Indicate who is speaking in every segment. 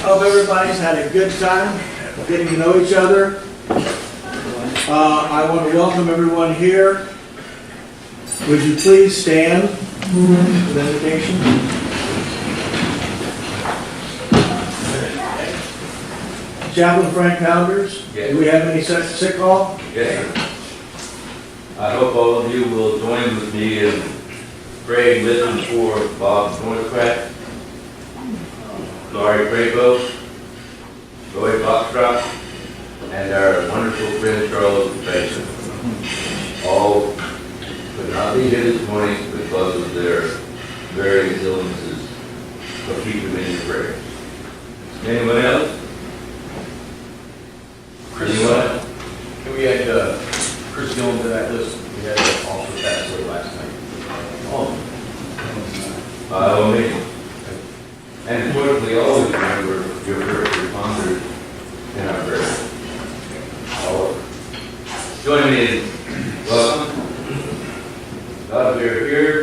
Speaker 1: Hope everybody's had a good time getting to know each other. I want to welcome everyone here. Would you please stand for the invitation? Chaplain Frank Pounders,
Speaker 2: yes.
Speaker 1: Do we have any sick call?
Speaker 2: Yes, sir. I hope all of you will join with me in praying with and for Bob Northcraft, Laurie Crapo, Joy Foxtrot, and our wonderful friend Charles Basin. All could not be here this morning because of their various illnesses, so keep them in your prayers. Anyone else? Anyone?
Speaker 3: Can we add Chris Gillen to that list? We had also passed away last night.
Speaker 2: Oh. By all means. And importantly, always remember your first responders in our prayers. All over. Join me in welcome. God, we are here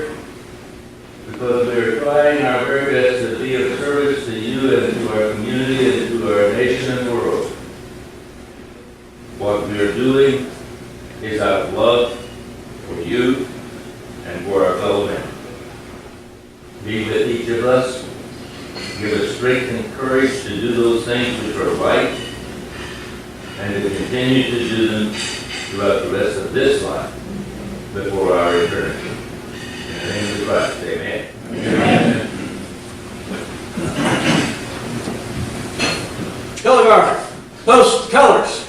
Speaker 2: because we are trying our very best to be of service to you and to our community and to our nation and world. What we are doing is out of love for you and for our fellow men. Be with each of us. Give us strength and courage to do those things which are right and to continue to do them throughout the rest of this life before our eternity. In the name of Christ, amen. Amen.
Speaker 1: Color guard, post colors.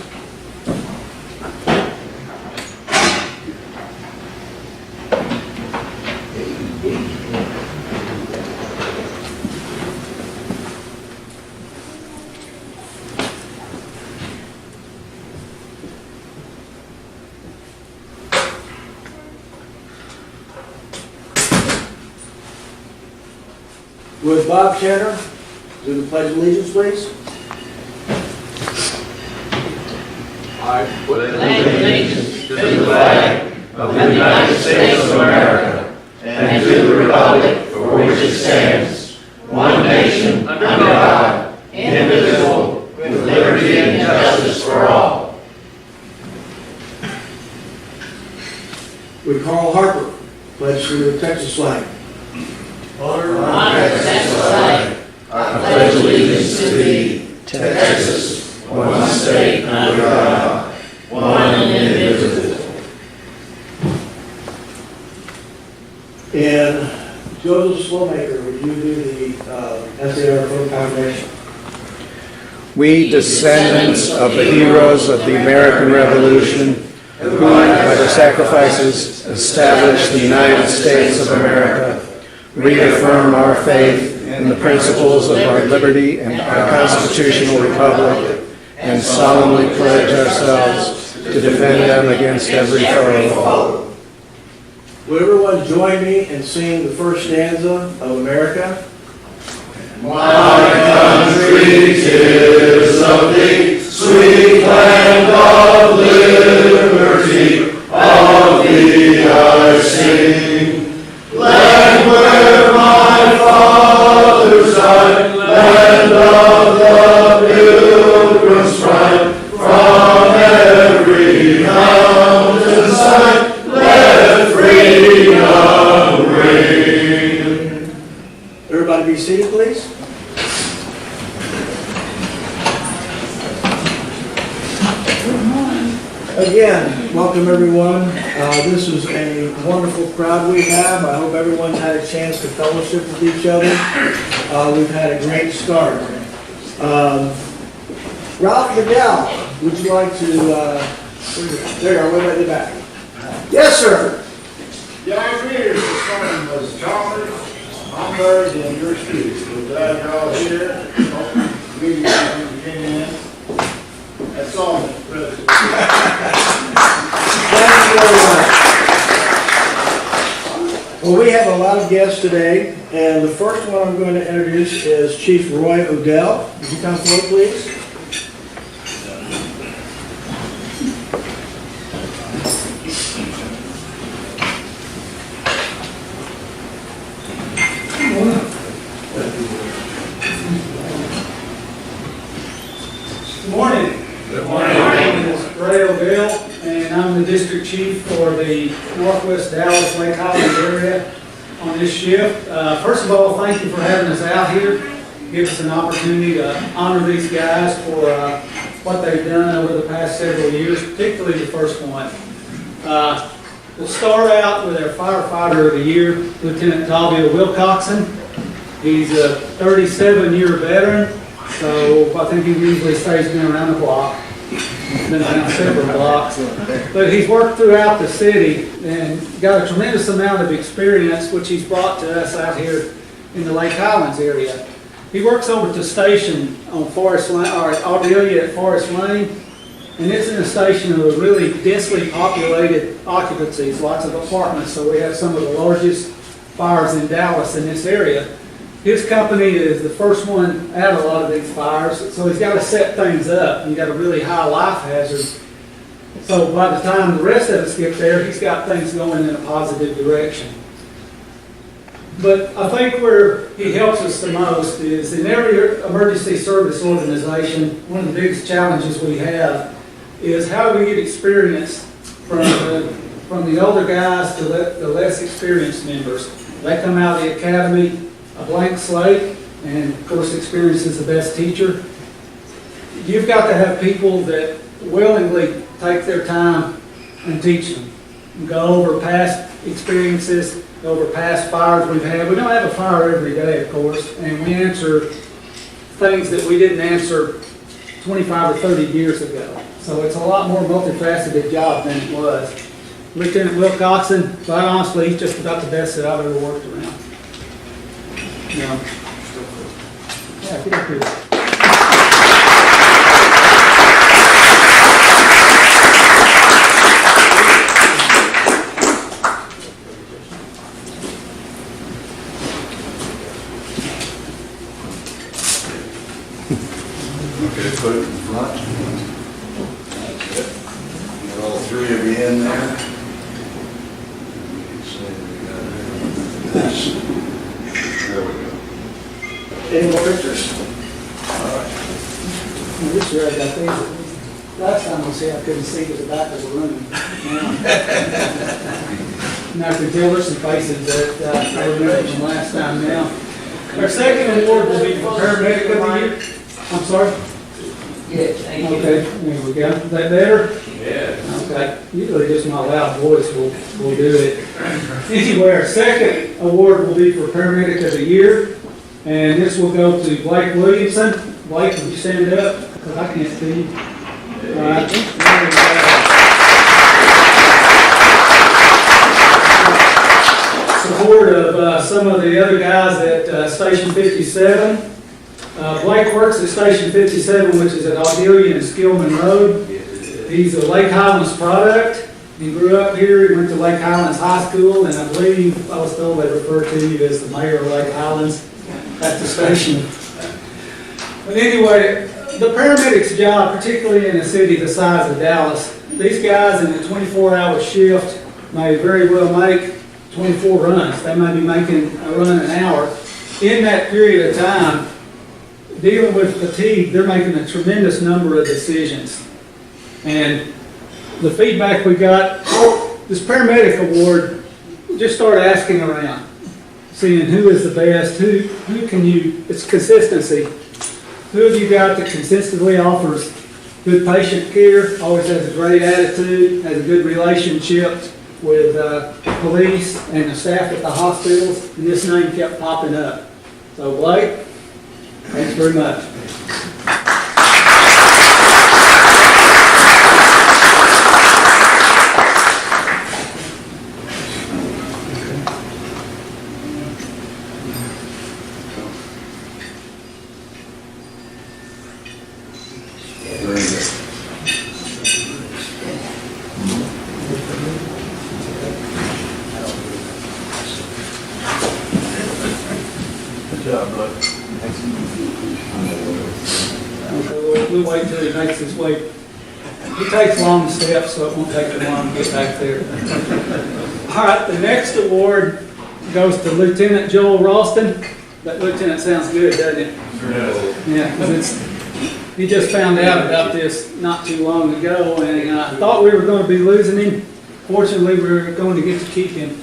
Speaker 1: Would Bob Shanner do the Pledge of Allegiance, please?
Speaker 3: I
Speaker 4: pledge allegiance to the flag of the United States of America and to the republic for which it stands, one nation, under God, indivisible, with liberty and justice for all.
Speaker 1: Would Carl Harper pledge to the Texas flag?
Speaker 4: Honor the Texas flag. I pledge allegiance to thee, Texas, one state under God, one and indivisible.
Speaker 1: And Joseph Slowmaker, would you do the SAR Commendation?
Speaker 5: We, descendants of the heroes of the American Revolution, who by their sacrifices established the United States of America, reaffirm our faith in the principles of our liberty and our constitutional republic, and solemnly pledge ourselves to defend them against every foe.
Speaker 1: Will everyone join me in singing the first stanza of America?
Speaker 4: My country, 'tis of thee, sweet land of liberty, of thee I sing. Land where my fathers died, land of the pilgrim's pride, from every mountainside, let freedom ring.
Speaker 1: Everybody be seated, please. Again, welcome everyone. This is a wonderful crowd we have. I hope everyone's had a chance to fellowship with each other. We've had a great start. Ralph Miguel, would you like to, there you are, way back in the back. Yes, sir.
Speaker 6: Yeah, our leaders this morning was Chalmers, Humberg, and your students. We're glad you're all here. We came in. That's all, Mr. President.
Speaker 1: Thank you very much. Well, we have a lot of guests today, and the first one I'm going to introduce is Chief Ray O'Dell. Would you come forward, please?
Speaker 7: Good morning.
Speaker 2: Good
Speaker 7: My name is Ray O'Dell, and I'm the district chief for the Northwest Dallas Lake Highlands area on this shift. First of all, thank you for having us out here. Give us an opportunity to honor these guys for what they've done over the past several years, particularly the first one. We'll start out with our firefighter of the year, Lieutenant Tolvia Wilcoxson. He's a 37-year veteran. So I think he usually stays been around the block. He's been around several blocks. But he's worked throughout the city and got a tremendous amount of experience, which he's brought to us out here in the Lake Highlands area. He works over at the station on Forest Lane, or Audelia at Forest Lane, and it's in a station of a really densely populated occupancies, lots of apartments, so we have some of the largest fires in Dallas in this area. His company is the first one out of a lot of these fires, so he's got to set things up. You've got a really high life hazard. So by the time the rest of us get there, he's got things going in a positive direction. But I think where he helps us the most is in every emergency service organization, one of the biggest challenges we have is how do we get experience from the older guys to the less experienced members. They come out of the academy a blank slate, and of course experience is the best teacher. You've got to have people that willingly take their time and teach them. Go over past experiences, go over past fires we've had. We don't have a fire every day, of course, and we answer things that we didn't answer 25 or 30 years ago. So it's a lot more multifaceted job than it was. Lieutenant Wilcoxson, quite honestly, he's just about the best that I've ever worked around. Yeah, get up here.
Speaker 6: Okay, put it in front. That's it. Get all three of you in there. There we go.
Speaker 1: Any more pictures?
Speaker 6: All right.
Speaker 1: This year I got these. Last time I was here, I couldn't see to the back of the room. Now I can tell there's some faces that I remember from last time now. Our second award will be for paramedic of the year. I'm sorry?
Speaker 4: Yes, thank you.
Speaker 1: Okay, there we go. Is that better?
Speaker 2: Yeah.
Speaker 1: Okay, usually just my loud voice will do it. Anyway, our second award will be for paramedic of the year, and this will go to Blake Williamson. Blake, would you stand up? Because I can't see you. All right. There we go. Support of some of the other guys at Station 57. Blake works at Station 57, which is at Audelia and Skillman Road. He's a Lake Highlands product. He grew up here. He went to Lake Highlands High School, and I believe I was told they refer to you as the mayor of Lake Highlands at the station. But anyway, the paramedic's job, particularly in a city the size of Dallas, these guys in a 24-hour shift may very well make 24 runs. They may be making a run an hour. In that period of time, dealing with fatigue, they're making a tremendous number of decisions. And the feedback we got, this paramedic award, just start asking around, seeing who is the best, who can you, it's consistency. Who have you got that consistently offers good patient care, always has a great attitude, has a good relationship with police and the staff at the hospitals, and this name kept popping up. So Blake, thanks very much. we'll wait till he makes his way. He takes long steps, so it won't take him long to get back there. All right, the next award goes to Lieutenant Joel Ralston. That lieutenant sounds good, doesn't it? Yeah, 'cause he just found out about this not too long ago, and I thought we were going to be losing him. Fortunately, we were going to get to keep him.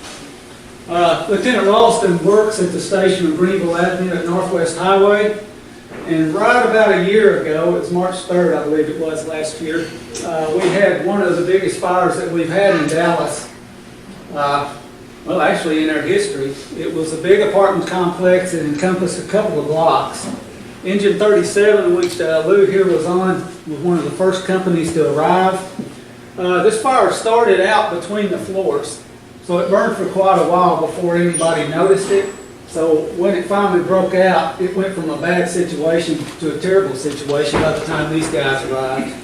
Speaker 1: Lieutenant Ralston works at the station of Greenville Avenue at Northwest Highway. And right about a year ago, it was March 3rd, I believe it was last year, we had one of the biggest fires that we've had in Dallas. Well, actually in our history. It was a big apartment complex that encompassed a couple of blocks. Engine 37, which Lou here was on, was one of the first companies to arrive. This fire started out between the floors, so it burned for quite a while before anybody noticed it. So when it finally broke out, it went from a bad situation to a terrible situation by the time these guys arrived.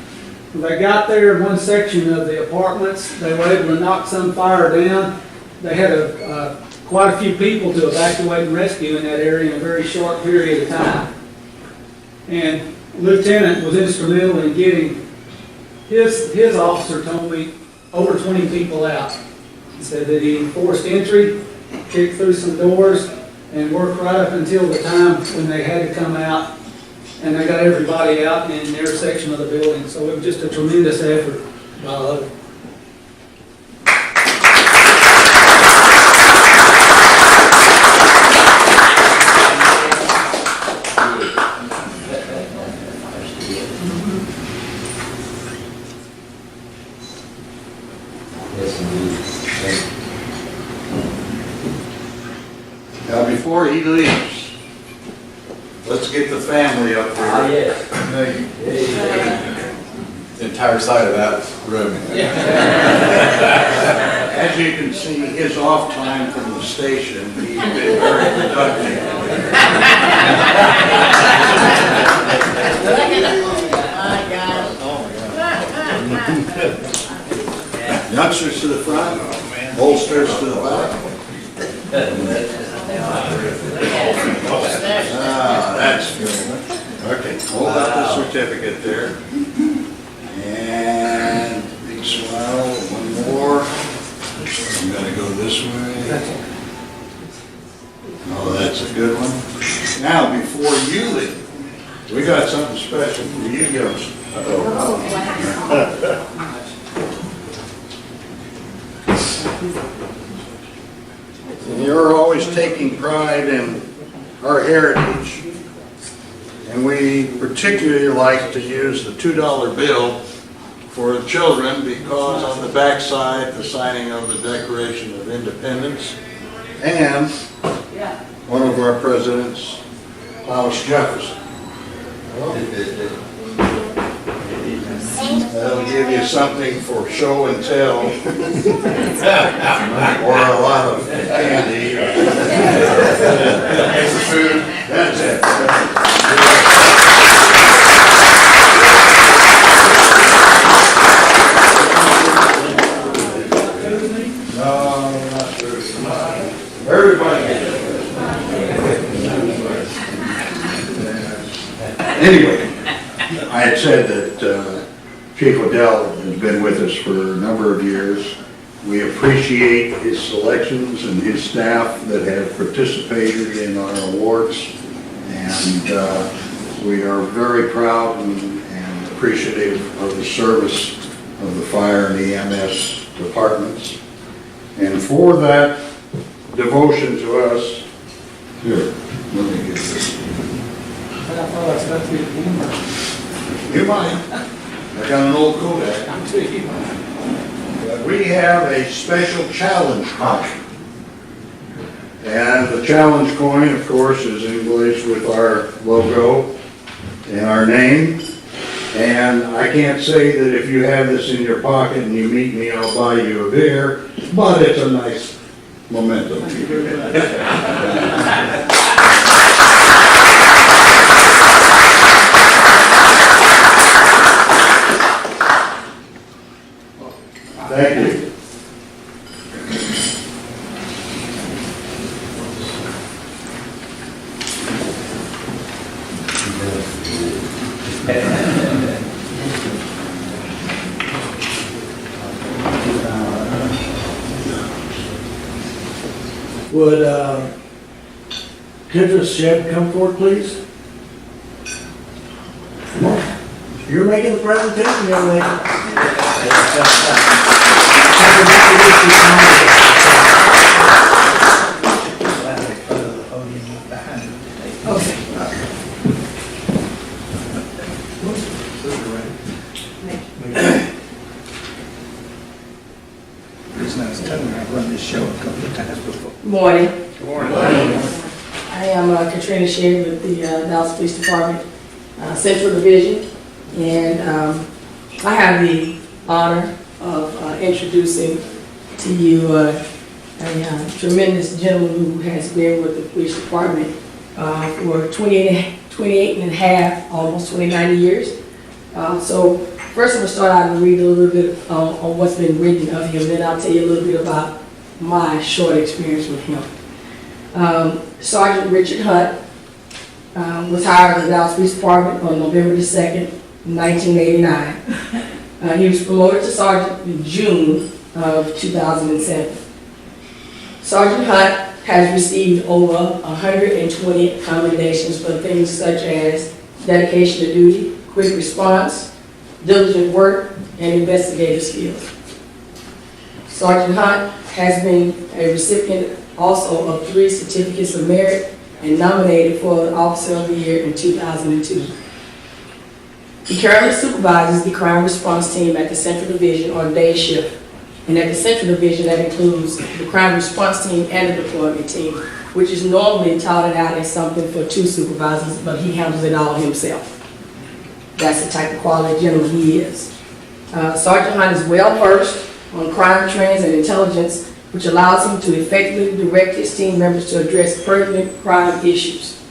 Speaker 1: When they got there in one section of the apartments, they were able to knock some fire down. They had quite a few people to evacuate and rescue in that area in a very short period of time. And Lieutenant was instrumental in getting, his officer told me, over 20 people out. He said that he forced entry, kicked through some doors, and worked right up until the time when they had to come out, and they got everybody out in their section of the building. So it was just a tremendous effort by Lou.
Speaker 6: Now, before he leaves, let's get the family up here.
Speaker 3: The entire side of that room.
Speaker 6: As you can see, his off time from the station, he's been very productive. Youngsters to the front, oldsters to the back. That's good. Okay, hold up the certificate there. And big smile, one more. I'm gonna go this way. Oh, that's a good one. Now, before you leave, we got something special for you guys. And you're always taking pride in our heritage. And we particularly like to use the $2 bill for the children because on the backside, the signing of the Declaration of Independence and one of our presidents, Thomas Jefferson. That'll give you something for show and tell, or a lot of candy. Extra food. That's it. No, not true. Everybody. Anyway, I had said that Chief O'Dell has been with us for a number of years. We appreciate his selections and his staff that have participated in our awards. And we are very proud and appreciative of the service of the fire and EMS departments. And for that devotion to us, here, let me get this. You might. I got an old Kodak. We have a special challenge coin. And the challenge coin, of course, is engraved with our logo and our name. And I can't say that if you have this in your pocket and you meet me, I'll buy you a beer, but it's a nice memento. Thank you. Would Kendra Shedd come forward, please? You're making the presentation, young lady.
Speaker 5: I've run this show a couple of times before.
Speaker 8: Good morning. Good morning. I am Katrina Shedd with the Dallas Police Department Central Division, and I have the honor of introducing to you a tremendous gentleman who has been with the police department for 28 and a half, almost 29 years. So first I'm going to start out and read a little bit on what's been written of him, then I'll tell you a little bit about my short experience with him. Sergeant Richard Hunt was hired in the Dallas Police Department on November the 2nd, 1989. He was promoted to sergeant in June of 2007. Sergeant Hunt has received over 120 commendations for things such as dedication to duty, quick response, diligent work, and investigative skills. Sergeant Hunt has been a recipient also of 3 certificates of merit and nominated for the Officer of the Year in 2002. He currently supervises the crime response team at the Central Division on day shift. And at the Central Division, that includes the crime response team and the deployment team, which is normally touted out as something for 2 supervisors, but he handles it all himself. That's the type of quality gentleman he is. Sergeant Hunt is well versed on crime trends and intelligence, which allows him to effectively direct his team members to address pertinent crime issues.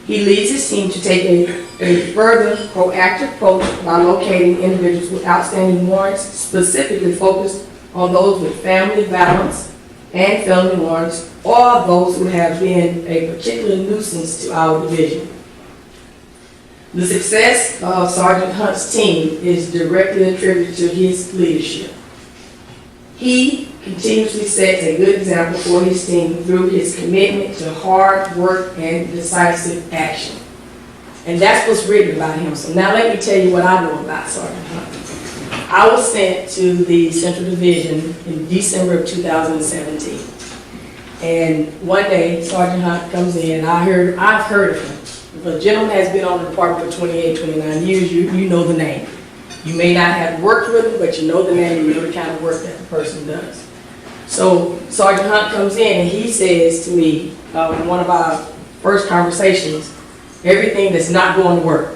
Speaker 8: He leads his team to take a further proactive approach by locating individuals with outstanding warrants, specifically focused on those with family violence and felony warrants, or those who have been a particular nuisance to our division. The success of Sergeant Hunt's team is directly attributed to his leadership. He continuously sets a good example for his team through his commitment to hard work and decisive action. And that's what's written about him. So now let me tell you what I know about Sergeant Hunt. I was sent to the Central Division in December of 2017. And one day, Sergeant Hunt comes in, and I've heard of him. If a gentleman has been on the department for 28, 29 years, you know the name. You may not have worked with him, but you know the name, you know the kind of work that the person does. So Sergeant Hunt comes in and he says to me, in one of our first conversations, everything that's not going to work,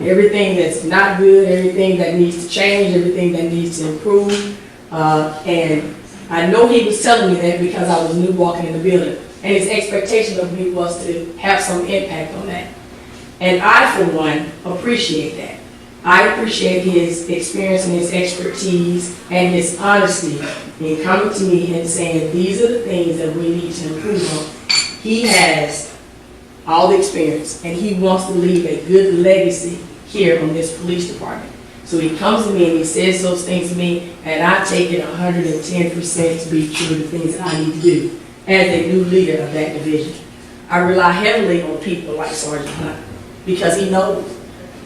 Speaker 8: everything that's not good, everything that needs to change, everything that needs to improve. And I know he was telling me that because I was new walking in the building. And his expectation of me was to have some impact on that. And I, for one, appreciate that. I appreciate his experience and his expertise and his honesty in coming to me and saying, these are the things that we need to improve on. He has all the experience and he wants to leave a good legacy here on this police department. So he comes to me and he says those things to me, and I take it 110% to be true, the things that I need to do as a new leader of that division. I rely heavily on people like Sergeant Hunt because he knows.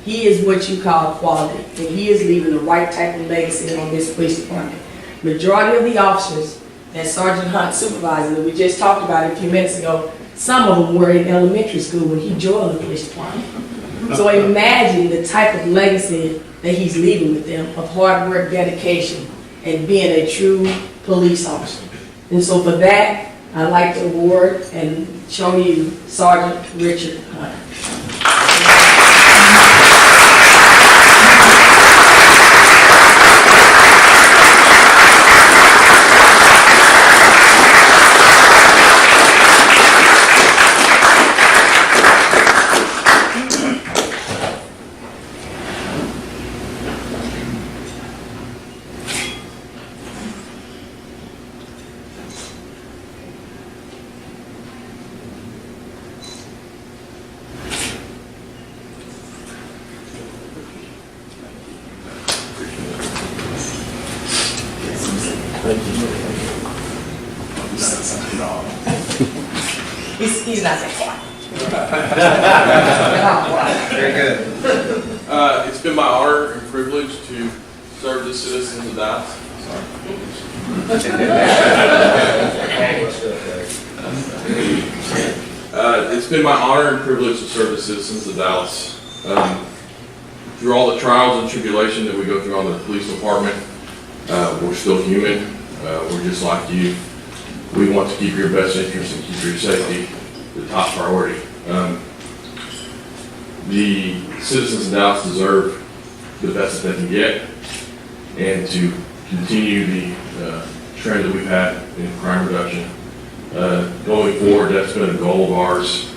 Speaker 8: He is what you call quality, and he is leaving the right type of legacy on this police department. Majority of the officers that Sergeant Hunt supervises, that we just talked about a few minutes ago, some of them were in elementary school when he joined the police department. So imagine the type of legacy that he's leaving with them of hard work, dedication, and being a true police officer. And so for that, I'd like to award and show you Sergeant Richard Hunt. He's not that far.
Speaker 5: Very good.
Speaker 9: It's been my honor and privilege to serve the citizens of Dallas. It's been my honor and privilege to serve the citizens of Dallas. Through all the trials and tribulation that we go through on the police department, we're still human. We're just like you. We want to keep your best interest and keep your safety the top priority. The citizens of Dallas deserve the best that they can get, and to continue the trend that we've had in crime reduction. Going forward, that's been a goal of ours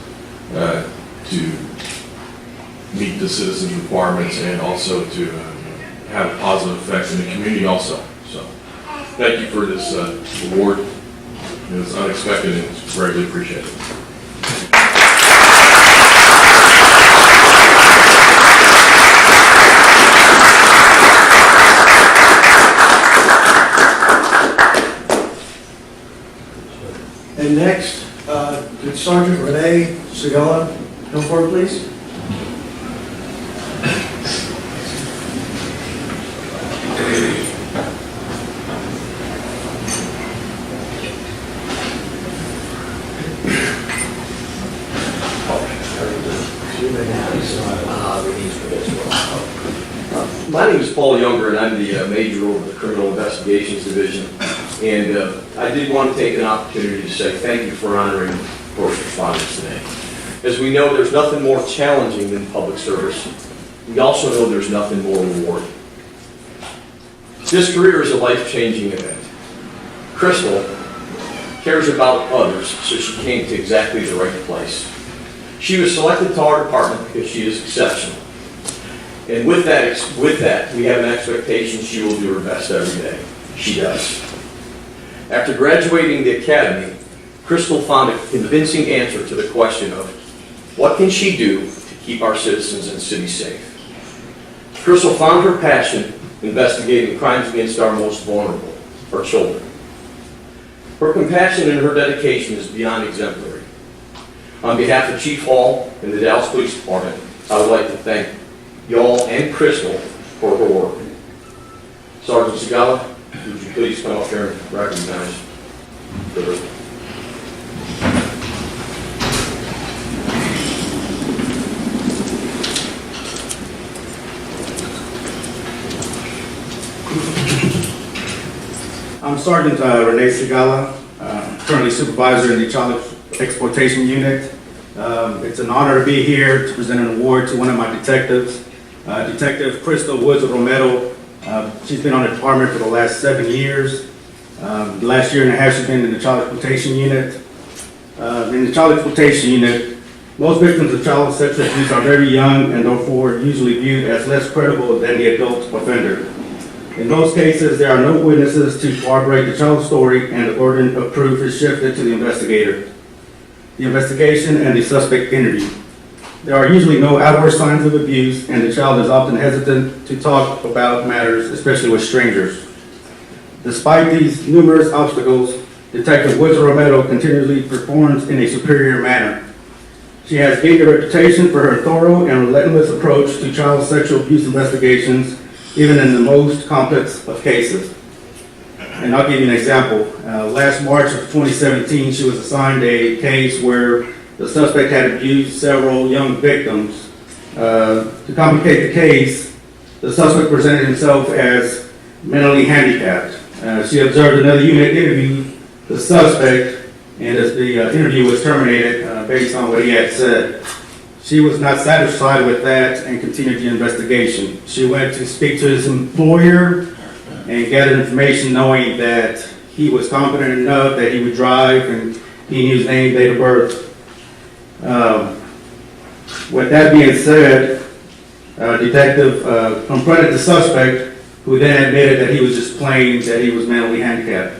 Speaker 9: to meet the citizens' requirements and also to have a positive effect in the community also. So thank you for this award. It was unexpected and it's greatly appreciated.
Speaker 6: And next, could Sergeant Renee Segala come forward, please?
Speaker 3: My name is Paul Younger, and I'm the major over the Criminal Investigations Division. And I did want to take an opportunity to say thank you for honoring first responders today. As we know, there's nothing more challenging than public service. We also know there's nothing more rewarding. This career is a life-changing event. Crystal cares about others, so she came to exactly the right place. She was selected to our department because she is exceptional. And with that, we have an expectation she will do her best every day. She does. After graduating the academy, Crystal found a convincing answer to the question of what can she do to keep our citizens and city safe. Crystal found her passion investigating crimes against our most vulnerable, our children. Her compassion and her dedication is beyond exemplary. On behalf of Chief Hall and the Dallas Police Department, I would like to thank y'all and Crystal for her work. Sergeant Segala, would you please come up here and recognize her?
Speaker 10: I'm Sergeant Renee Segala, currently supervisor in the Child Exploitation Unit. It's an honor to be here to present an award to one of my detectives, Detective Crystal Woods-Romero. She's been on the department for the last 7 years. The last year and a half she's been in the Child Exploitation Unit. In the Child Exploitation Unit, most victims of child sexual abuse are very young and therefore usually viewed as less credible than the adult offender. In those cases, there are no witnesses to corroborate the child's story, and the burden of proof is shifted to the investigator. The investigation and the suspect interview. There are usually no outward signs of abuse, and the child is often hesitant to talk about matters, especially with strangers. Despite these numerous obstacles, Detective Woods-Romero continually performs in a superior manner. She has gained a reputation for her thorough and relentless approach to child sexual abuse investigations, even in the most complex of cases. And I'll give you an example. Last March of 2017, she was assigned a case where the suspect had abused several young victims. To complicate the case, the suspect presented himself as mentally handicapped. She observed another unit interview the suspect, and as the interview was terminated based on what he had said. She was not satisfied with that and continued the investigation. She went to speak to his employer and gathered information knowing that he was competent enough that he would drive and he knew his name, date of birth. With that being said, detective confronted the suspect, who then admitted that he was just plain that he was mentally handicapped.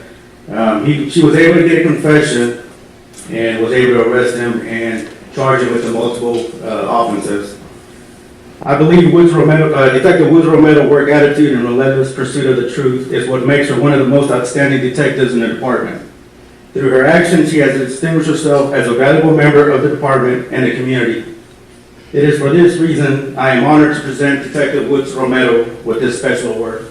Speaker 10: She was able to get a confession and was able to arrest him and charge him with the multiple offenses. I believe Detective Woods-Romero's work attitude and relentless pursuit of the truth is what makes her one of the most outstanding detectives in the department. Through her actions, she has distinguished herself as a valuable member of the department and the community. It is for this reason I am honored to present Detective Woods-Romero with this special award.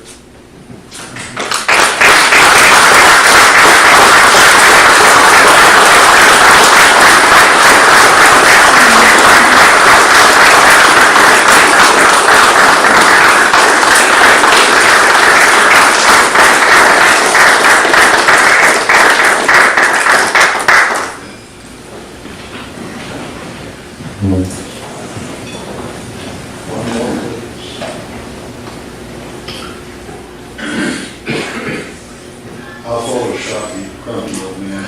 Speaker 6: I'll Photoshop you, crummy old man.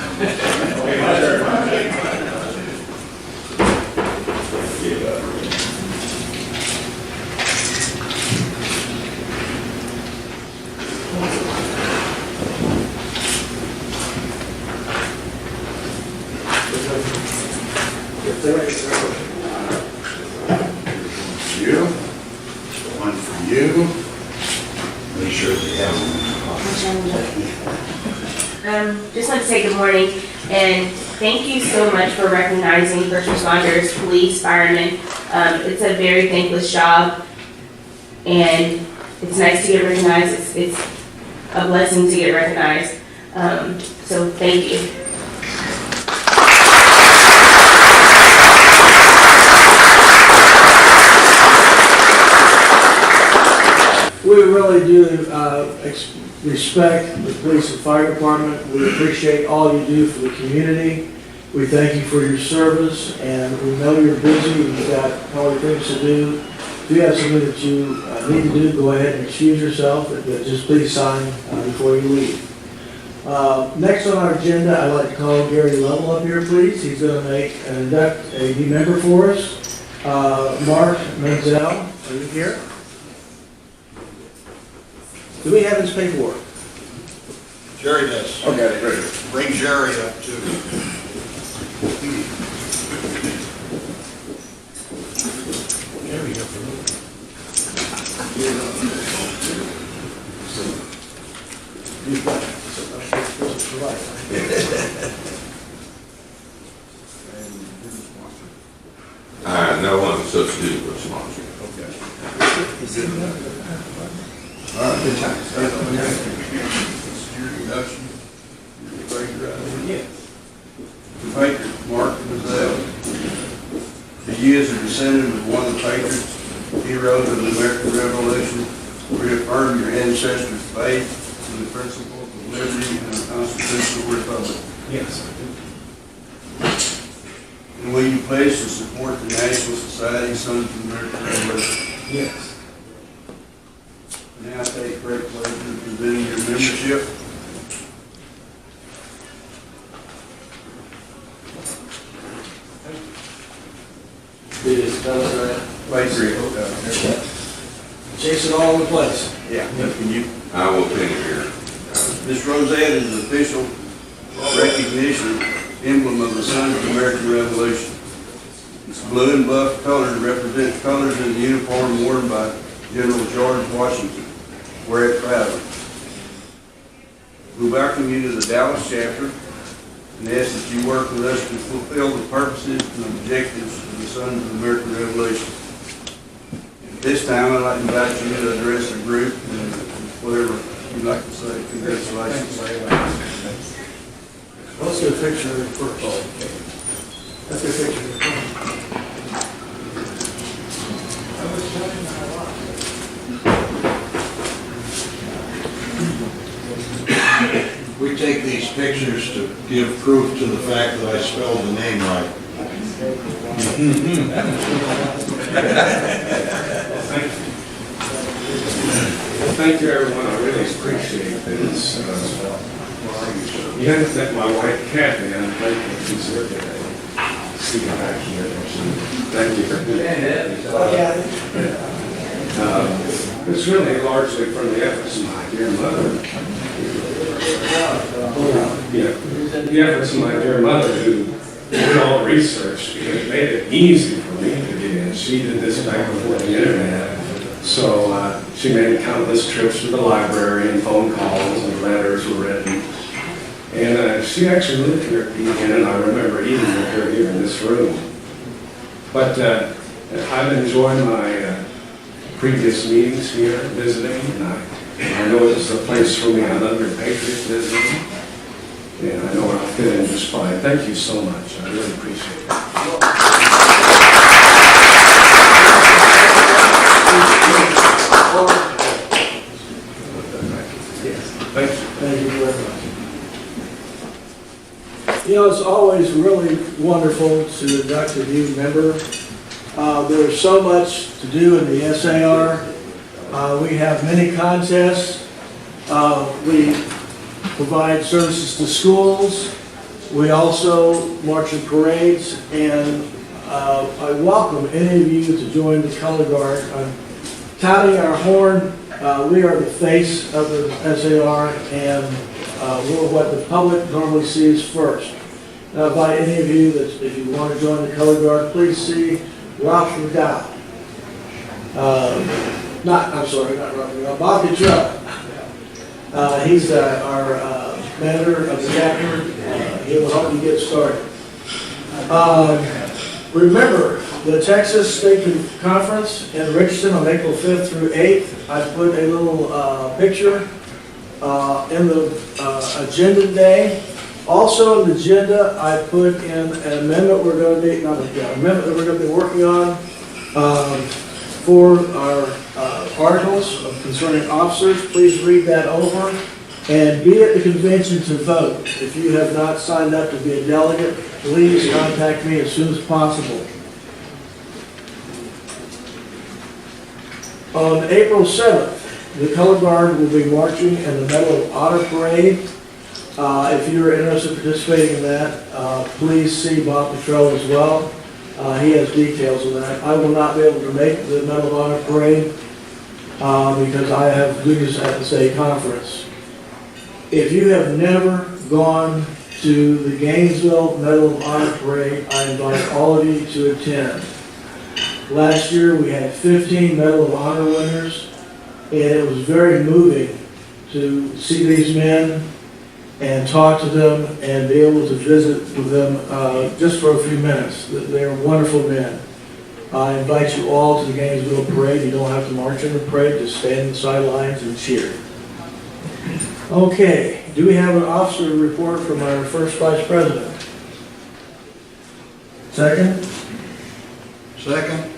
Speaker 6: You, one for you. Make sure they have one.
Speaker 11: Just want to say good morning and thank you so much for recognizing first responders, police, firemen. It's a very thankless job and it's nice to get recognized. It's a blessing to get recognized. So thank you.
Speaker 12: We really do respect the police and fire department. We appreciate all you do for the community. We thank you for your service, and we know you're busy and you've got probably things to do. If you have something that you need to do, go ahead and excuse yourself, but just please sign before you leave. Next on our agenda, I'd like to call Gary Lovell up here, please. He's going to induct a new member for us. Mark Menzel, are you here? Do we have his paperwork?
Speaker 6: Jerry does.
Speaker 12: Okay, great.
Speaker 6: Bring Jerry up too. There we go.
Speaker 2: No one substitute for sponsor.
Speaker 6: All right, good time. Your introduction. Patriot Mark Mazzell. You as a descendant of one of the patriots, heroes of the American Revolution, reaffirm your ancestors' faith in the principles of liberty and a constitutional republic.
Speaker 12: Yes.
Speaker 6: And will you pledge to support the National Society Sons of the American Revolution?
Speaker 12: Yes.
Speaker 6: Now take great pleasure in presenting your membership.
Speaker 12: Chase it all in place.
Speaker 6: Yeah. Can you?
Speaker 2: I will pin it here.
Speaker 6: This rosette is an official recognition emblem of the Sons of the American Revolution. Its blue and buff colors represent colors in the uniform worn by General George Washington. Wear it proudly. We welcome you to the Dallas chapter and ask that you work with us to fulfill the purposes and objectives of the Sons of the American Revolution. At this time, I'd like to invite you to address the group and whatever you'd like to say. Congratulations.
Speaker 12: Let's get a picture of it first. Let's get a picture of it first.
Speaker 13: We take these pictures to give proof to the fact that I spelled the name right.
Speaker 14: Thank you, everyone. I really appreciate this. You haven't met my wife, Kathy, and I'm thankful she's here today. See you back here. Thank you. It's really largely from the efforts of my dear mother. The efforts of my dear mother who did all the research, because it made it easy for me to get in. she did this back before the internet. So she made countless trips to the library and phone calls and letters were written. And she actually lived here at the inn, and I remember eating with her here in this room. But I've enjoyed my previous meetings here, visiting, and I know this is a place for me. I love your patriots visiting, and I know I'll fit in just fine. Thank you so much. I really appreciate it. Thank you.
Speaker 12: Thank you very much. You know, it's always really wonderful to induct a new member. There's so much to do in the SAR. We have many contests. We provide services to schools. We also march in parades, and I welcome any of you to join the Color Guard. I'm touting our horn. We are the face of the SAR, and we're what the public normally sees first. By any of you that, if you want to join the Color Guard, please see Ralston. Not Ralston, Bob Cottrell. He's our manager of the chapter. He will help you get started. Remember, the Texas State Conference in Richardson on April 5th through 8th. I put a little picture in the agenda today. Also in the agenda, I put in an amendment we're going to be, amendment that we're going to be working on for our articles concerning officers. Please read that over and be at the convention to vote. If you have not signed up to be a delegate, please contact me as soon as possible. On April 7th, the Color Guard will be marching in the Medal of Honor Parade. If you're interested in participating in that, please see Bob Cottrell as well. He has details on that. I will not be able to make the Medal of Honor Parade because I have duties at the state conference. If you have never gone to the Gainesville Medal of Honor Parade, I invite all of you to attend. Last year we had 15 Medal of Honor winners, and it was very moving to see these men and talk to them and be able to visit with them just for a few minutes. They're wonderful men. I invite you all to the Gainesville Parade. You don't have to march in the parade, just stand in the sidelines and cheer. Okay, do we have an officer report from our first vice president? Second?
Speaker 13: Second.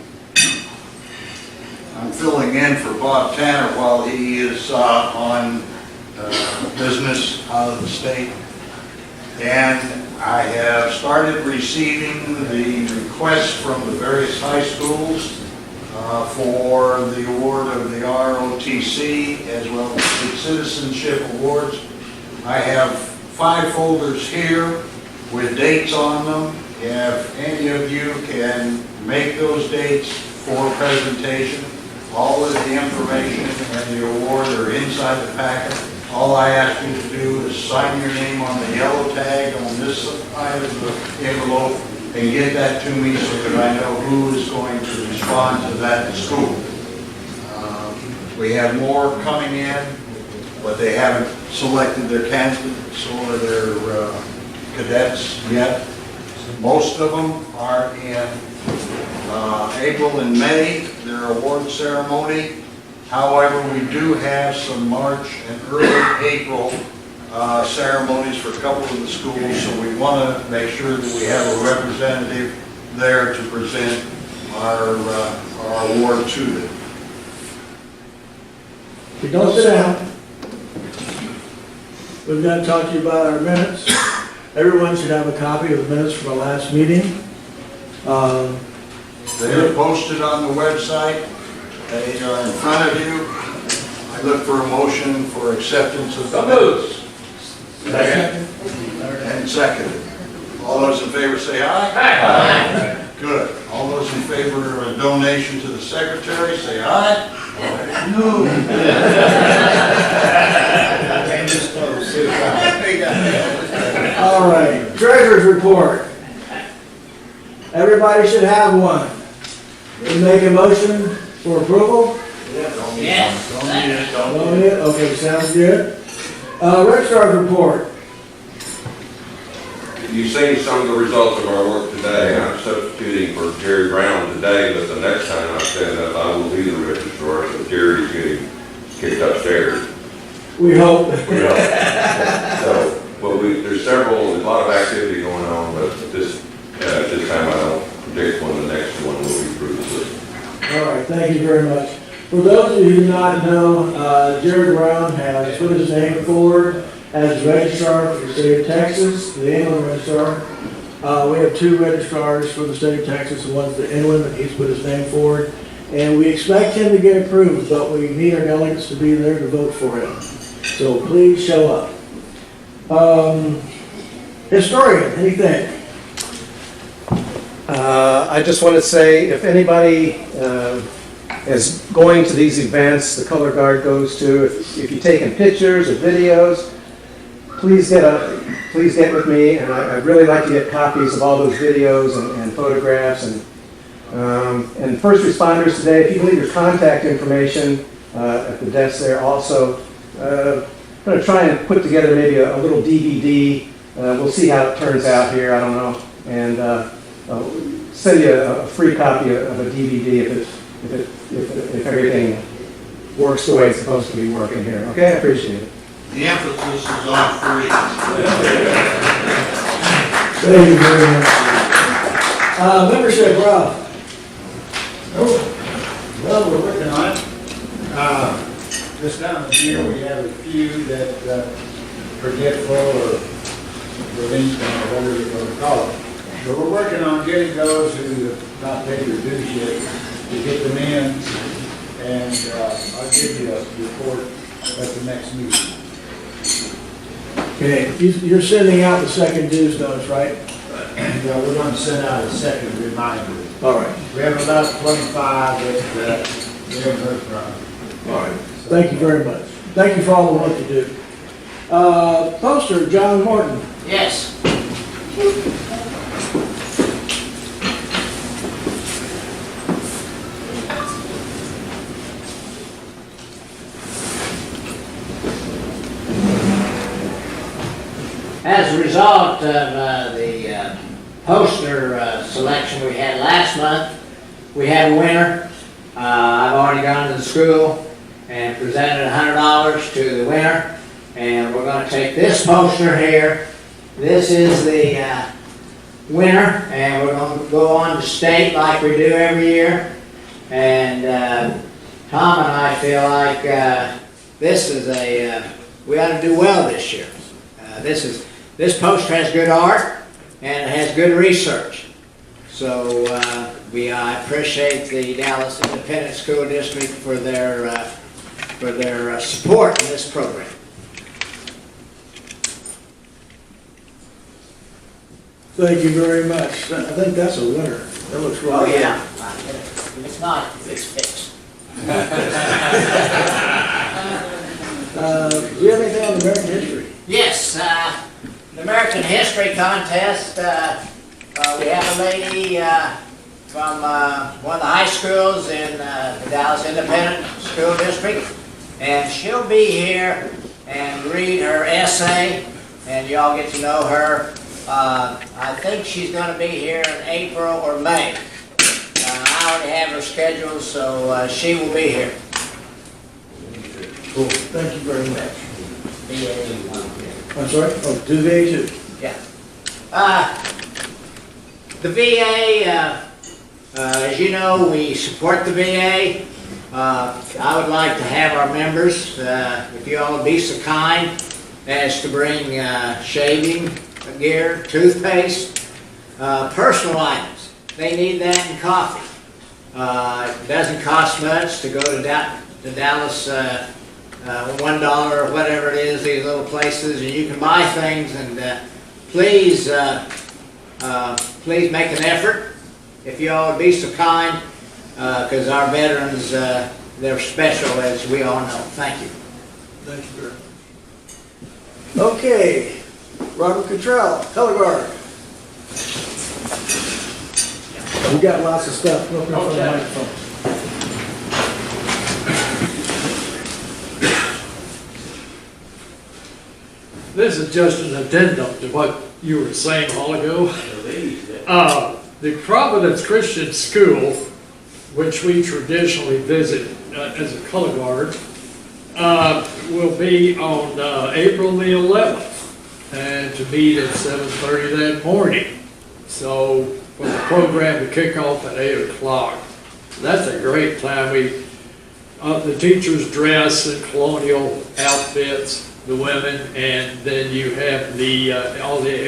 Speaker 13: I'm filling in for Bob Tanner while he is on business out of the state. And I have started receiving the requests from the various high schools for the award of the ROTC as well as the citizenship awards. I have 5 folders here with dates on them. If any of you can make those dates for presentation, all of the information and the award are inside the packet. All I ask you to do is sign your name on the yellow tag on this side of the envelope and get that to me so that I know who is going to respond to that in school. We have more coming in, but they haven't selected their candidates or their cadets yet. Most of them are in April and May, their award ceremony. However, we do have some March and early April ceremonies for a couple of the schools, so we want to make sure that we have a representative there to present our award to them.
Speaker 12: You don't sit down. We've got to talk to you about our minutes. Everyone should have a copy of the minutes from our last meeting.
Speaker 13: They are posted on the website. They are in front of you. I look for a motion for acceptance of the minutes. And seconded. All those in favor say aye. Aye. Good. All those in favor of a donation to the secretary say aye. No.
Speaker 12: All right, treasurer's report. Everybody should have one. We make a motion for approval?
Speaker 4: Yes.
Speaker 12: Don't need it? Okay, sounds good. Registrar's report.
Speaker 15: You've seen some of the results of our work today. I'm substituting for Jerry Brown today, but the next time I stand up, I will be the registrar, so Jerry's getting kicked upstairs.
Speaker 12: We hope.
Speaker 15: So, but there's a lot of activity going on, but this time I don't predict when the next one will be approved.
Speaker 12: All right, thank you very much. For those of you who do not know, Jerry Brown has put his name forward as registrar for the state of Texas, the inland registrar. We have 2 registrars for the state of Texas, and one's the inland, and he's put his name forward. And we expect him to get approved, but we need our delegates to be there to vote for him. So please show up. Historian, anything?
Speaker 5: I just want to say, if anybody is going to these events, the color guard goes to, if you're taking pictures or videos, please get with me, and I'd really like to get copies of all those videos and photographs. And first responders today, if you leave your contact information at the desk there also, I'm going to try and put together maybe a little DVD. We'll see how it turns out here, I don't know. And send you a free copy of a DVD if everything works the way it's supposed to be working here. Okay, I appreciate it.
Speaker 13: The emphasis is on free.
Speaker 12: Thank you very much. Membership, Rob.
Speaker 6: Well, we're working on it. This time of year, we have a few that forgetful or provincial or whatever you're going to call it. But we're working on getting those who have not paid their dues yet to get them in, and I'll give you a report at the next meeting.
Speaker 12: Okay, you're sending out the second dues notice, right?
Speaker 6: Yeah, we're going to send out a second reminder.
Speaker 12: All right.
Speaker 6: We have about 25 that we haven't heard from.
Speaker 12: All right. Thank you very much. Thank you for all the work you do. Poster, John Morton.
Speaker 4: Yes. As a result of the poster selection we had last month, we have a winner. I've already gone to the school and presented $100 to the winner, and we're going to take this poster here. This is the winner, and we're going to go on to state like we do every year. And Tom and I feel like this is we ought to do well this year. This poster has good art and it has good research. So I appreciate the Dallas Independent School District for their support in this program.
Speaker 12: Thank you very much. I think that's a winner. That looks really good.
Speaker 4: Oh, yeah. It's not, it's fixed.
Speaker 12: Do you have anything on American history?
Speaker 4: Yes, the American History Contest, we have a lady from one of the high schools in the Dallas Independent School District, and she'll be here and read her essay, and y'all get to know her. I think she's going to be here in April or May. I already have her scheduled, so she will be here.
Speaker 12: Cool. Thank you very much.
Speaker 4: VA1.
Speaker 12: I'm sorry? Oh, do VA too?
Speaker 4: Yeah. The VA, as you know, we support the VA. I would like to have our members, if you all would be so kind, as to bring shaving gear, toothpaste, personal items. They need that in coffee. It doesn't cost much to go to Dallas, $1 or whatever it is, these little places, and you can buy things. And please make an effort, if you all would be so kind, because our veterans, they're special, as we all know. Thank you.
Speaker 12: Thank you very much. Okay, Robert Cottrell, color guard. We got lots of stuff. Open up for the microphone.
Speaker 16: This is just an addendum to what you were saying a while ago. The Providence Christian School, which we traditionally visit as a color guard, will be on April the 11th, and to meet at 7:30 that morning. So for the program to kick off at 8 o'clock. That's a great time. The teachers dress in colonial outfits, the women, and then you have all their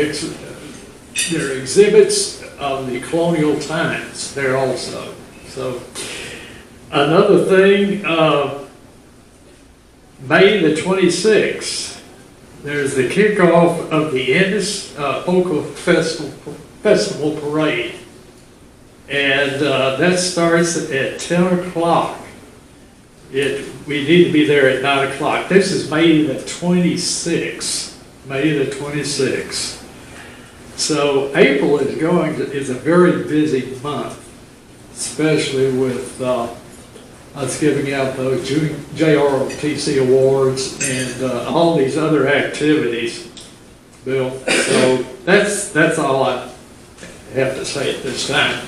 Speaker 16: exhibits of the colonial times there also. So another thing, May the 26th, there's the kickoff of the Ennis Polka Festival Parade. And that starts at 10 o'clock. We need to be there at 9 o'clock. This is May the 26th. May the 26th. So April is a very busy month, especially with us giving out those JROTC awards and all these other activities, Bill. So that's all I have to say at this time.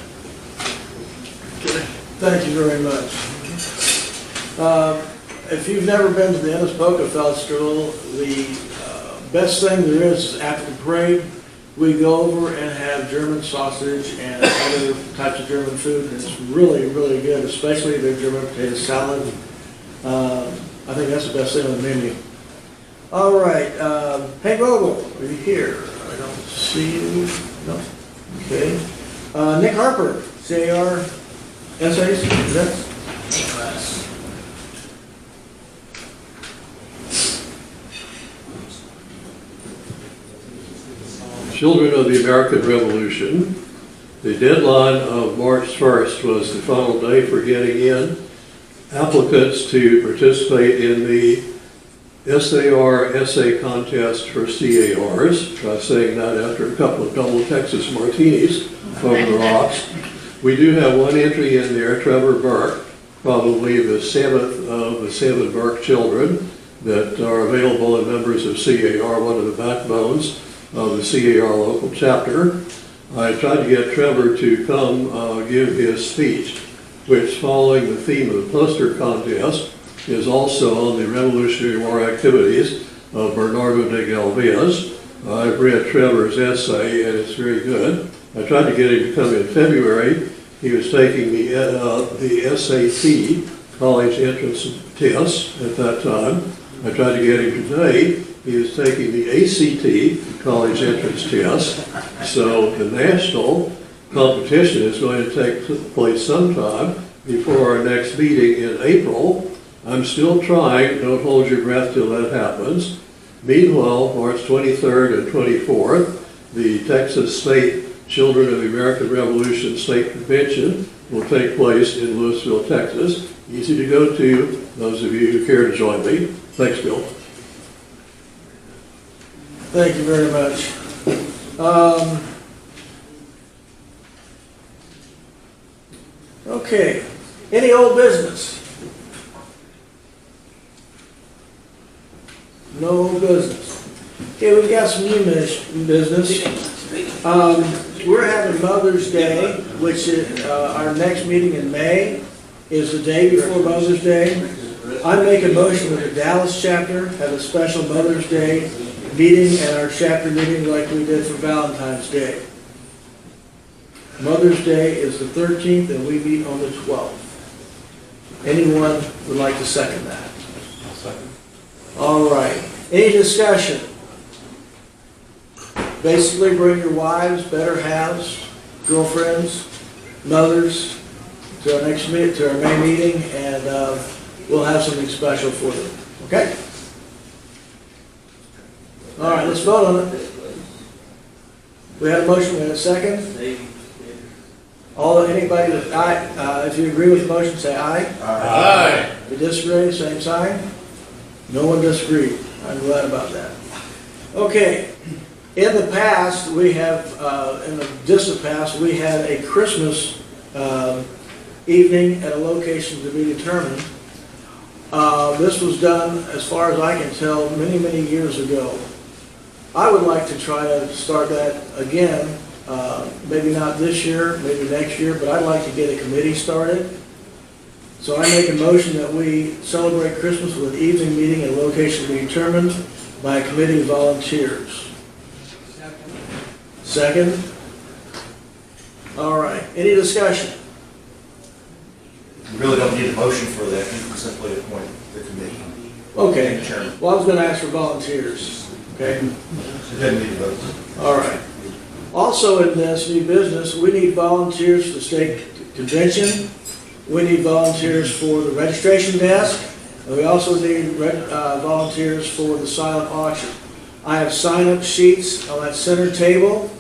Speaker 12: Thank you very much. If you've never been to the Ennis Polka Festival, the best thing there is after the parade, we go over and have German sausage and other types of German food, and it's really, really good, especially their German potato salad. I think that's the best thing on the menu. All right, Hank Vogel, are you here? I don't see you. No? Okay. Nick Harper, CAR essays, is that?
Speaker 17: Children of the American Revolution. The deadline of March 1st was the final day for getting in applicants to participate in the SAR essay contest for CARs. Try saying that after a couple of double Texas martinis over the rocks. We do have one entry in there, Trevor Burke, probably the seventh of the 7 Burke children that are available and members of CAR, one of the backbones of the CAR local chapter. I tried to get Trevor to come give his speech, which, following the theme of the poster contest, is also on the Revolutionary War activities of Bernardo de Galvez. I've read Trevor's essay, and it's very good. I tried to get him to come in February. He was taking the SAT, college entrance test, at that time. I tried to get him today. He is taking the ACT, college entrance test. So the national competition is going to take place sometime before our next meeting in April. I'm still trying, don't hold your breath till that happens. Meanwhile, March 23rd and 24th, the Texas State Children of the American Revolution State Convention will take place in Louisville, Texas. Easy to go to, those of you who care to join me. Thanks, Bill.
Speaker 12: Thank you very much. Okay, any old business? No business. Okay, we've got some new business. We're having Mother's Day, which is our next meeting in May is the day before Mother's Day. I make a motion that the Dallas chapter have a special Mother's Day meeting at our chapter meeting like we did for Valentine's Day. Mother's Day is the 13th and we meet on the 12th. Anyone would like to second that? I'll second. All right. Any discussion? Basically bring your wives, better halves, girlfriends, mothers to our next meeting, to our May meeting, and we'll have something special for them. Okay? All right, let's vote on it. We had a motion, we had a second. Anybody that if you agree with the motion, say aye.
Speaker 4: Aye.
Speaker 12: If you disagree, same sign. No one disagreed. I'm glad about that. Okay. In the past, we have, in the distant past, we had a Christmas evening at a location to be determined. This was done, as far as I can tell, many, many years ago. I would like to try to start that again, maybe not this year, maybe next year, but I'd like to get a committee started. So I make a motion that we celebrate Christmas with an evening meeting at a location to be determined by a committee of volunteers. Second? All right, any discussion?
Speaker 18: You really don't need a motion for that, you can simply appoint the committee.
Speaker 12: Okay,
Speaker 18: And chairman.
Speaker 12: well, I was gonna ask for volunteers, okay?
Speaker 18: It doesn't need a vote.
Speaker 12: All right. Also in this new business, we need volunteers for the state convention. We need volunteers for the registration desk. And we also need volunteers for the silent auction. I have sign-up sheets on that center table.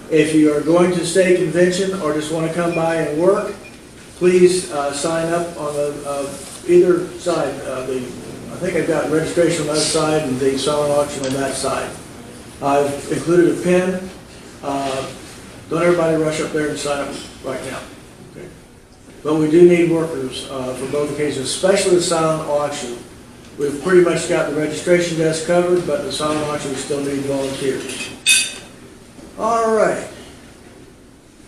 Speaker 12: If you are going to the state convention or just want to come by and work, please sign up on either side. I think I've got registration on that side and the silent auction on that side. I've included a pin. Don't everybody rush up there and sign up right now. Okay. But we do need workers for both occasions, especially the silent auction. We've pretty much got the registration desk covered, but the silent auction we still need volunteers. All right.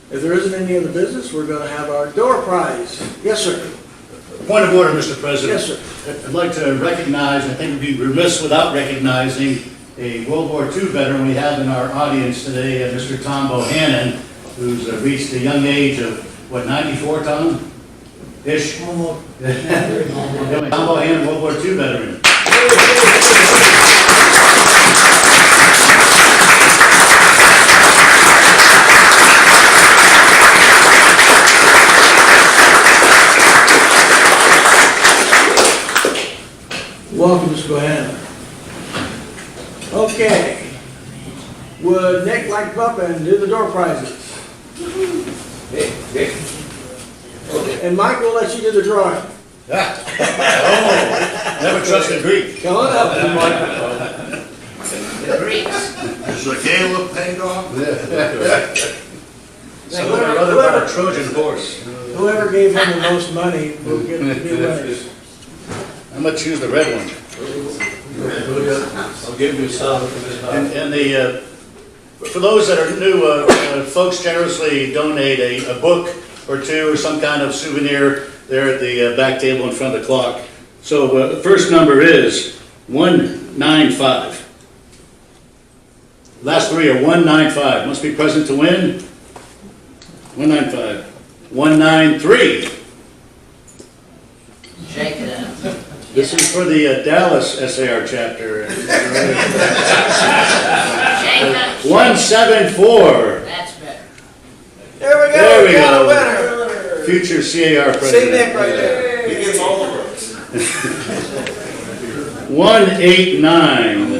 Speaker 12: If there isn't any other business, we're going to have our door prize. Yes, sir.
Speaker 19: Point of order, Mr. President.
Speaker 12: Yes, sir.
Speaker 19: I'd like to recognize, I think we'd be remiss without recognizing a World War II veteran we have in our audience today, Mr. Tom Bohannon, who's reached a young age of, what, 94, Tom? Ish? Tom Bohannon, World War II veteran.
Speaker 12: Welcome, Mr. Bohannon. Okay. Would Nick like to come up and do the door prizes?
Speaker 2: Nick.
Speaker 12: And Mike will let you do the drawing.
Speaker 19: Never trust a Greek.
Speaker 12: Come on up, Mike.
Speaker 13: The Greeks. Is the gala paid off?
Speaker 19: So I'd rather ride a Trojan horse.
Speaker 12: Whoever gave him the most money will get the new winners.
Speaker 19: I'm gonna choose the red one.
Speaker 17: I'll give you some.
Speaker 19: And the, for those that are new, folks generously donate a book or two or some kind of souvenir there at the back table in front of the clock. So the first number is 195. Last three are 195. Must be present to win. 195. 193.
Speaker 4: Shake it up.
Speaker 19: This is for the Dallas SAR chapter. 174.
Speaker 4: That's better.
Speaker 12: There we go.
Speaker 19: There we
Speaker 12: got
Speaker 19: go.
Speaker 12: a winner.
Speaker 19: Future CAR
Speaker 12: See
Speaker 19: president.
Speaker 12: Nick right there.
Speaker 15: He gets all of it.
Speaker 19: 189.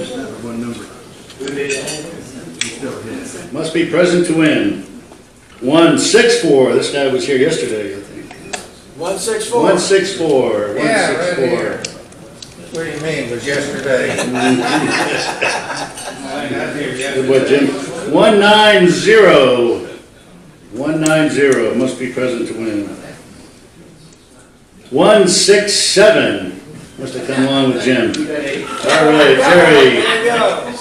Speaker 19: Must be present to win. 164. This guy was here yesterday, I think.
Speaker 12: 164.
Speaker 19: 164.
Speaker 18: Yeah, right
Speaker 19: 164.
Speaker 18: here. What do you mean, was yesterday?
Speaker 19: Good boy, Jim. 190. 190. Must be present to win. 167. Must have come along with Jim. All right, Jerry.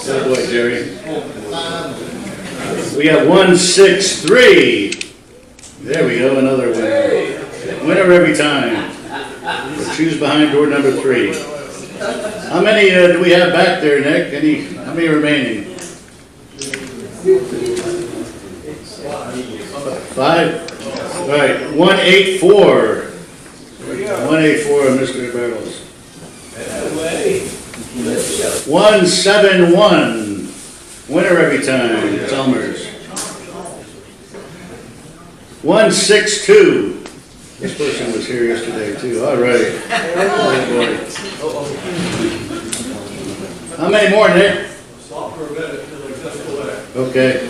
Speaker 19: Good boy, Jerry. We got 163. There we go, another winner. Winner every time. Choose behind door number 3. How many do we have back there, Nick? How many remaining? 5? All right, 184. 184, Mr. Bartles. 171. Winner every time, Chalmers. 162. This person was here yesterday too. All right. How many more, Nick?
Speaker 17: Stop for a minute till they just go back.
Speaker 19: Okay.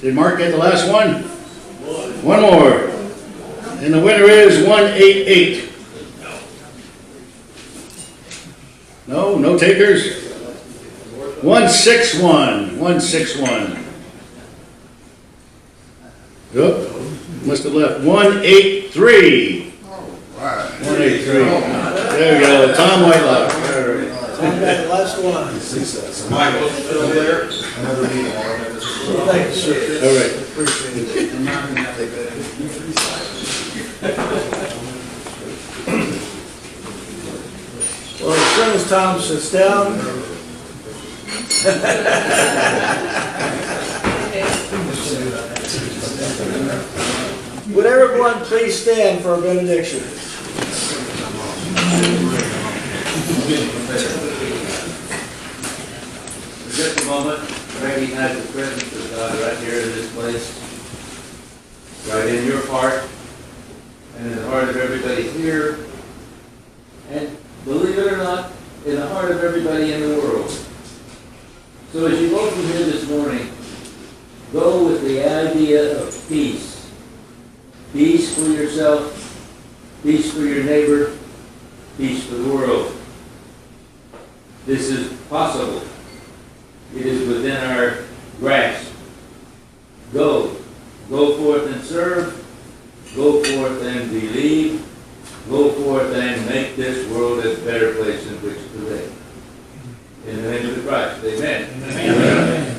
Speaker 19: Did Mark get the last one? One more. And the winner is 188. No, no takers? 161, 161. Oop, must have left. 183. 183. There we go, Tom Whitelock.
Speaker 12: Tom got the last one.
Speaker 18: Michael, still there? Another meeting.
Speaker 12: Thank you, sir.
Speaker 19: All right.
Speaker 12: Appreciate it. Well, as soon as Tom sits down. Would everyone please stand for a benediction?
Speaker 2: For just a moment, recognize the presence of God right here in this place, right in your heart, and in the heart of everybody here, and believe it or not, in the heart of everybody in the world. So as you go from here this morning, go with the idea of peace. Peace for yourself, peace for your neighbor, peace for the world. This is possible. It is within our grasp. Go. Go forth and serve. Go forth and believe. Go forth and make this world a better place in which to live. In the name of the Christ. Amen. Amen.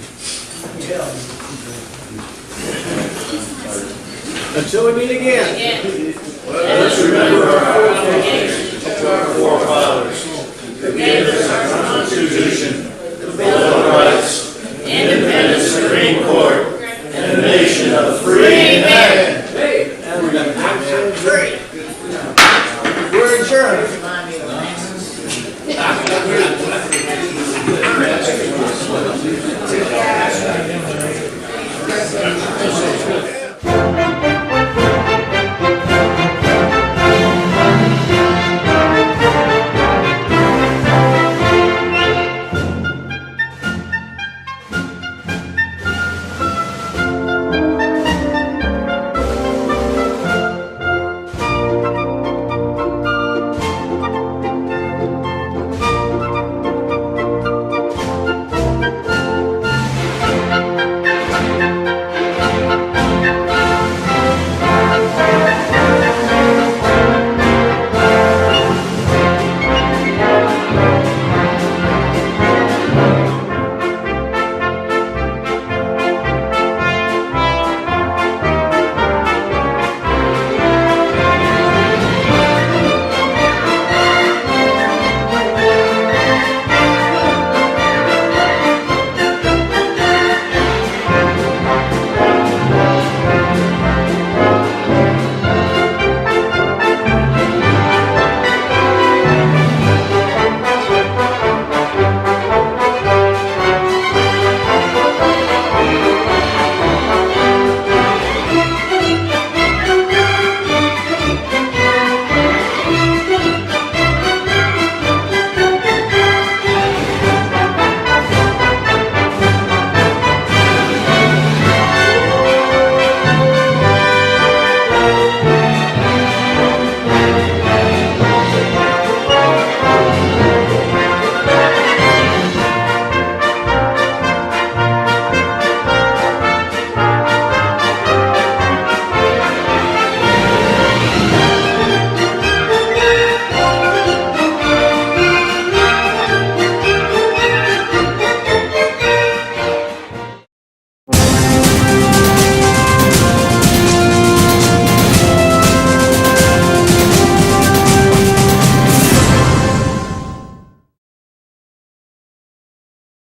Speaker 12: Until we meet again.
Speaker 4: Let's remember our forefathers.